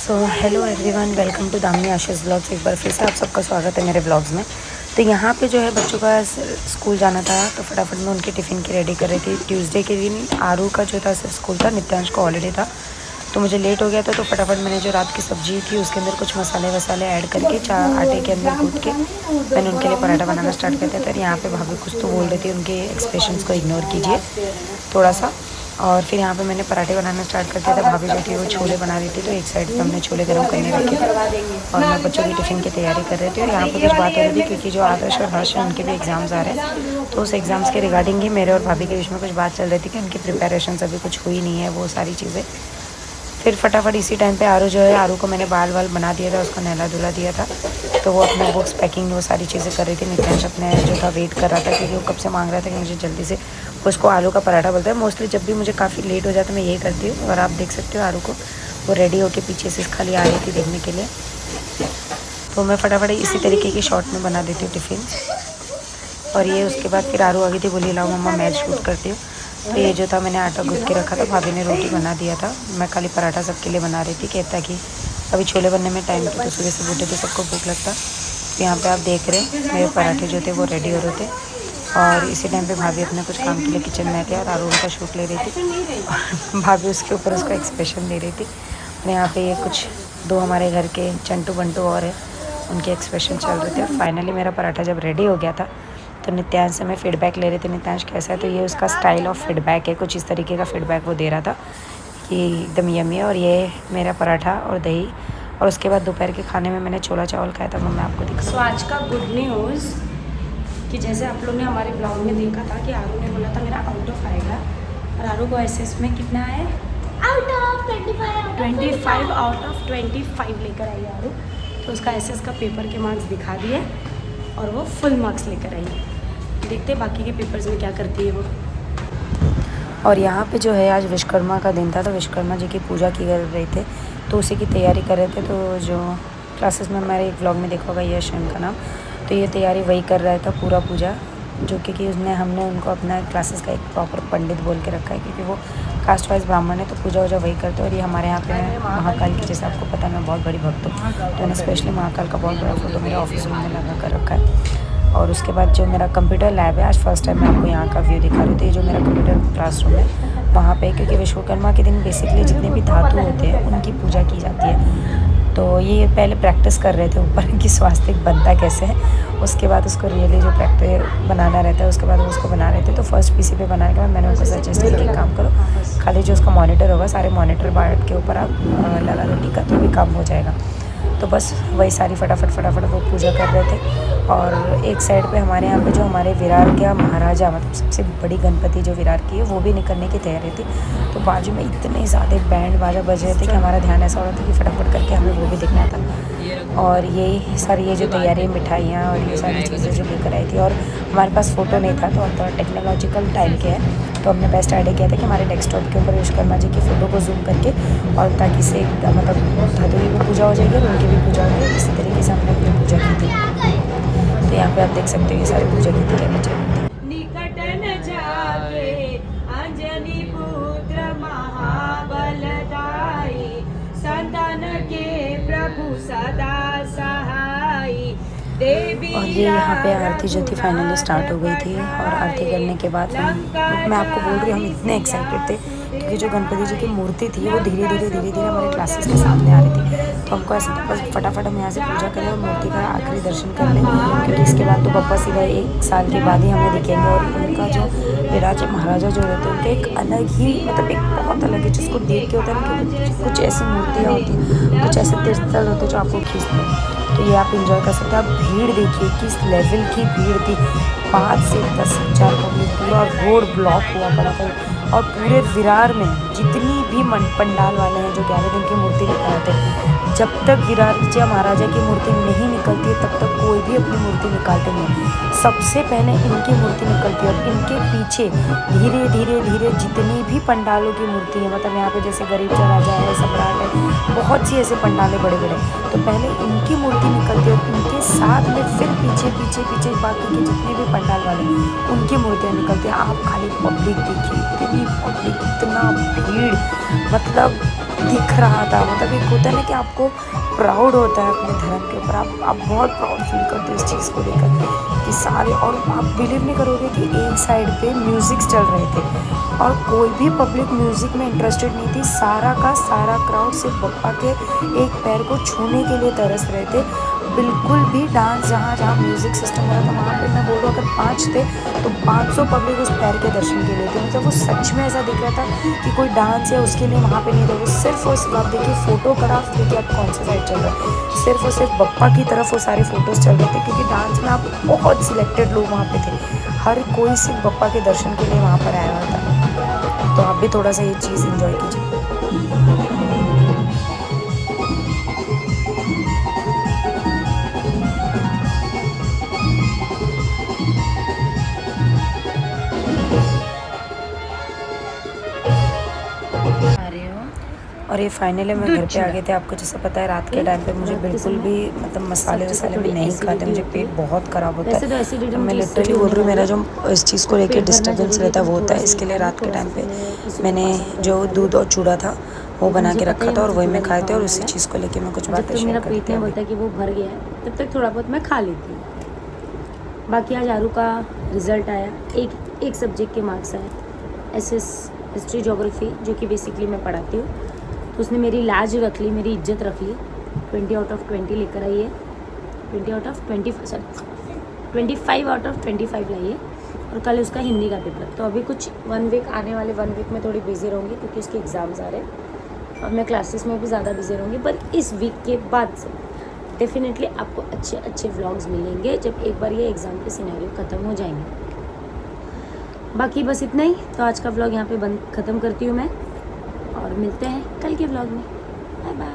So hello everyone, welcome to Damini Ashish vlogs. एक बार फिर से आप सबका स्वागत है मेरे ब्लॉग्स में। तो यहाँ पे जो है बच्चों का स्कूल जाना था, तो फटाफट में उनकी टिफ़िन की रेडी कर रही थी। ट्यूसडे के दिन आरू का जो था स्कूल था, नित्यांश को हॉलीडे था, तो मुझे लेट हो गया था। तो फटाफट मैंने जो रात की सब्जी थी उसके अंदर कुछ मसाले वसाले ऐड करके आटे के अंदर कूट के मैंने उनके लिए पराठा बनाना स्टार्ट कर दिया था। यहाँ पे भाभी कुछ तो बोल रही थी, उनके एक्सप्रेशंस को इग्नोर कीजिए थोड़ा सा। और फिर यहाँ पे मैंने पराठे बनाना स्टार्ट कर दिया था। भाभी जो थी वो छोले बना रही थी, तो एक साइड पे हमने छोले गर्म करने रखे थे और मैं बच्चों की टिफ़िन की तैयारी कर रही थी। और यहाँ पे कुछ बात हो रही थी क्योंकि जो आदर्श और हर्ष हैं उनके भी एग्ज़ाम्स आ रहे हैं, तो उस एग्ज़ाम्स के रिगार्डिंग ही मेरे और भाभी के बीच में कुछ बात चल रही थी कि उनकी प्रिपरेशन अभी कुछ हुई नहीं है, वो सारी चीज़ें। फिर फटाफट इसी टाइम पे आरू जो है, आरू को मैंने बाल वाल बना दिया था, उसको नहला धुला दिया था, तो वो अपने बुक्स पैकिंग वो सारी चीज़ें कर रही थी। नित्यांश अपने जो था वेट कर रहा था क्योंकि वो कब से मांग रहा था कि मुझे जल्दी से, उसको आलू का पराठा बोलता है। मोस्टली जब भी मुझे काफ़ी लेट हो जाता है मैं यही करती हूँ। और आप देख सकते हो आरू को, वो रेडी होकर पीछे से खाली आ रही थी देखने के लिए। तो मैं फटाफट इसी तरीके की शॉर्ट में बना देती हूँ टिफ़िन। और ये उसके बाद फिर आरू आ गई थी, बोली लाओ मम्मा मैच शूट करती हूँ। तो ये जो था मैंने आटा गूँथ के रखा था, भाभी ने रोटी बना दिया था, मैं खाली पराठा सबके लिए बना रही थी। कहता कि अभी छोले बनने में टाइम था, तो सुबह से बूटे थे, सबको भूख लगता। तो यहाँ पे आप देख रहे हैं मेरे पराठे जो थे वो रेडी हो रहे थे। और इसी टाइम पे भाभी अपने कुछ काम के लिए किचन में थे और आरू उनका शूट ले रही थी और भाभी उसके ऊपर उसका एक्सप्रेशन दे रही थी। और यहाँ पे ये कुछ दो हमारे घर के चंटू बंटू और है, उनके एक्सप्रेशन चल रहे थे। और फाइनली मेरा पराठा जब रेडी हो गया था तो नित्यांश से मैं फ़ीडबैक ले रही थी, नित्यांश कैसा है। तो ये उसका स्टाइल ऑफ फीडबैक है, कुछ इस तरीके का फ़ीडबैक वो दे रहा था कि एकदम यम्मी है। और ये मेरा पराठा और दही। और उसके बाद दोपहर के खाने में मैंने छोला चावल खाया था, वो मैं आपको दिखा। सो आज का गुड न्यूज़ कि जैसे आप लोग ने हमारे ब्लॉग में देखा था कि आरू ने बोला था मेरा आउट ऑफ आएगा, और आरू को एसएस में कितना है, आउट ऑफ 25 आउट ऑफ 25 लेकर आई आरू। तो उसका एसएस का पेपर के मार्क्स दिखा दिए और वो फुल मार्क्स लेकर आई। देखते बाकी के पेपर्स में क्या करती है वो। और यहाँ पे जो है आज विश्वकर्मा का दिन था, तो विश्वकर्मा जी की पूजा की कर रहे थे, तो उसी की तैयारी कर रहे थे। तो जो क्लासेस में हमारे एक ब्लॉग में देखा होगा यश का नाम, तो ये तैयारी वही कर रहा था पूरा पूजा, जो कि हमने उनको अपना क्लासेस का एक प्रॉपर पंडित बोल के रखा है क्योंकि वो कास्ट वाइज ब्राह्मण है, तो पूजा वूजा वही करते हैं। और ये हमारे यहाँ पे महाकाल की, जैसे आपको पता है मैं बहुत बड़ी भक्त हूँ, तो मैंने स्पेशली महाकाल का बहुत बड़ा फोटो मेरे ऑफिस रूम में लगा कर रखा है। और उसके बाद जो मेरा कंप्यूटर लैब है, आज फर्स्ट टाइम मैं आपको यहाँ का व्यू दिखा रही थी। ये जो मेरा कंप्यूटर क्लासरूम है वहाँ पे, क्योंकि विश्वकर्मा के दिन बेसिकली जितने भी धातु होते हैं उनकी पूजा की जाती है। तो ये पहले प्रैक्टिस कर रहे थे ऊपर कि स्वास्तिक बनता कैसे है, उसके बाद उसको रियली जो प्रैक्टिस बनाना रहता है उसके बाद वो उसको बना रहे थे। तो फर्स्ट पीसी पे बनाने के बाद मैंने उनको सजेस्ट किया कि काम करो, खाली जो उसका मॉनिटर होगा सारे मॉनिटर बार्ट के ऊपर आप लगा दो, टिका, तो भी काम हो जाएगा। तो बस वही सारी फटाफट वो पूजा कर रहे थे। और एक साइड पे हमारे यहाँ पे जो हमारे विरार का महाराजा, मतलब सबसे बड़ी गणपति जो विरार की है, वो भी निकलने की तैयारी थी। तो बाजू में इतने ज़्यादा बैंड बाजा बज रहे थे कि हमारा ध्यान ऐसा हो रहा था कि फटाफट करके हमें वो भी देखना था। और यही सारी ये जो तैयारी, मिठाइयाँ और ये सारी चीज़ें जो लेकर आई थी, और हमारे पास फ़ोटो नहीं था तो थोड़ा टेक्नोलॉजिकल टाइम के है, तो हमने बेस्ट आइडिया किया था कि हमारे डेस्कटॉप के ऊपर विश्वकर्मा जी की फ़ोटो को जूम करके, और ताकि से मतलब धातु की भी पूजा हो जाएगी और उनकी भी पूजा हो जाएगी। इसी तरीके से हमने अपनी पूजा की थी। तो यहाँ पे आप देख सकते हो ये सारी पूजा की तैयारी चल रही थी। निकट न जागे अंजनी पुत्र महाबलदाई, संतान के प्रभु सदा सहाय। और ये यहाँ पे आरती जो थी फाइनली स्टार्ट हो गई थी। और आरती करने के बाद मैं आपको बोल रही हूँ हम इतने एक्साइटेड थे क्योंकि जो गणपति जी की मूर्ति थी वो धीरे धीरे हमारे क्लासेस के सामने आ रही थी। तो हमको ऐसा था बस फटाफट हम यहाँ से पूजा करें और मूर्ति का आखिरी दर्शन कर लें, क्योंकि इसके बाद तो बप्पा सीधा 1 साल के बाद ही हमें दिखेंगे। और उनका जो विराज महाराजा जो रहते हैं उनका एक अलग ही, मतलब एक बहुत अलग है, जिसको देख के होता है ना कि कुछ ऐसी मूर्तियाँ होती हैं, कुछ ऐसे तीर्थस्थल होते हैं जो आपको खींचते हैं। तो ये आप इंजॉय कर सकते हैं। आप भीड़ देखिए किस लेवल की भीड़ थी, 5 से 10 हज़ार पब्लिक, पूरा रोड ब्लॉक हुआ पड़ा था। और पूरे विरार में जितनी भी पंडाल वाले हैं जो 11 दिन की मूर्ति लेकर आते हैं, जब तक विरार जी महाराजा की मूर्ति नहीं निकलती है तब तक कोई भी अपनी मूर्ति निकालते नहीं। सबसे पहले इनकी मूर्ति निकलती है और इनके पीछे धीरे धीरे जितनी भी पंडालों की मूर्ति है, मतलब यहाँ पे जैसे गरीब का राजा है, सम्राट है, बहुत सी ऐसे पंडाले बड़े बड़े, तो पहले इनकी मूर्ति निकलती है और इनके साथ में फिर पीछे बाकी के जितने भी पंडाल वाले उनकी मूर्तियाँ निकलती हैं। आप खाली पब्लिक देखिए, इतनी पब्लिक, इतना भीड़, मतलब दिख रहा था। मतलब एक होता है ना कि आपको प्राउड होता है अपने धर्म के ऊपर, आप बहुत प्राउड फील करते हो इस चीज़ को लेकर कि सारे, और आप बिलीव नहीं करोगे कि एक साइड पे म्यूज़िक चल रहे थे और कोई भी पब्लिक म्यूज़िक में इंटरेस्टेड नहीं थी। सारा का सारा क्राउड सिर्फ बप्पा के एक पैर को छूने के लिए तरस रहे थे। बिल्कुल भी डांस, जहाँ जहाँ म्यूज़िक सिस्टम हो रहा था वहाँ पे मैं बोल रहा हूँ अगर 5 थे तो 500 पब्लिक उस पैर के दर्शन के लिए थे। मतलब वो सच में ऐसा दिख रहा था कि कोई डांस है उसके लिए वहाँ पे नहीं थे। वो सिर्फ और सिर्फ, आप देखिए फोटोग्राफ देखिए आप कौन सा साइड चल रहा है, सिर्फ और सिर्फ बप्पा की तरफ वो सारे फोटोज़ चल रहे थे, क्योंकि डांस में आप बहुत सिलेक्टेड लोग वहाँ पे थे। हर कोई सिर्फ बप्पा के दर्शन के लिए वहाँ पर आया हुआ था। तो आप भी थोड़ा सा ये चीज़ इंजॉय कीजिए। आ रही हो। और ये फाइनली मैं घर पे आ गए थे। आपको जैसा पता है रात के टाइम पे मुझे बिल्कुल भी मतलब मसाले वसाले भी नहीं खाते, मुझे पेट बहुत ख़राब होता है। तो मैं लिटरली बोल रही हूँ, मेरा जो इस चीज़ को लेके डिस्टर्बेंस रहता है वो होता है। इसके लिए रात के टाइम पे मैंने जो दूध और चूड़ा था वो बना के रखा था और वही मैं खाए थे, और उसी चीज़ को लेके मैं कुछ बातें शेयर करती हूँ। पेट में बोलता है कि वो भर गया है तब तक थोड़ा बहुत मैं खा लेती हूँ। बाकी आज आरू का रिज़ल्ट आया, एक सब्जेक्ट के मार्क्स आए, एसएस हिस्ट्री ज्योग्राफी, जो कि बेसिकली मैं पढ़ाती हूँ। तो उसने मेरी लाज रख ली, मेरी इज्जत रख ली। 20 आउट ऑफ 20 लेकर आई है, 25 आउट ऑफ 25 लाई है। और कल उसका हिंदी का पेपर। तो अभी कुछ 1 वीक, आने वाले 1 वीक में थोड़ी बिजी रहूँगी क्योंकि उसके एग्ज़ाम्स आ रहे हैं और मैं क्लासेस में भी ज़्यादा बिजी रहूँगी। पर इस वीक के बाद से डेफिनेटली आपको अच्छे अच्छे व्लॉग्स मिलेंगे जब एक बार ये एग्ज़ाम के सिनेरियो ख़त्म हो जाएंगे। बाकी बस इतना ही। तो आज का व्लॉग यहाँ पे ख़त्म करती हूँ मैं, और मिलते हैं कल के व्लॉग में। Bye bye.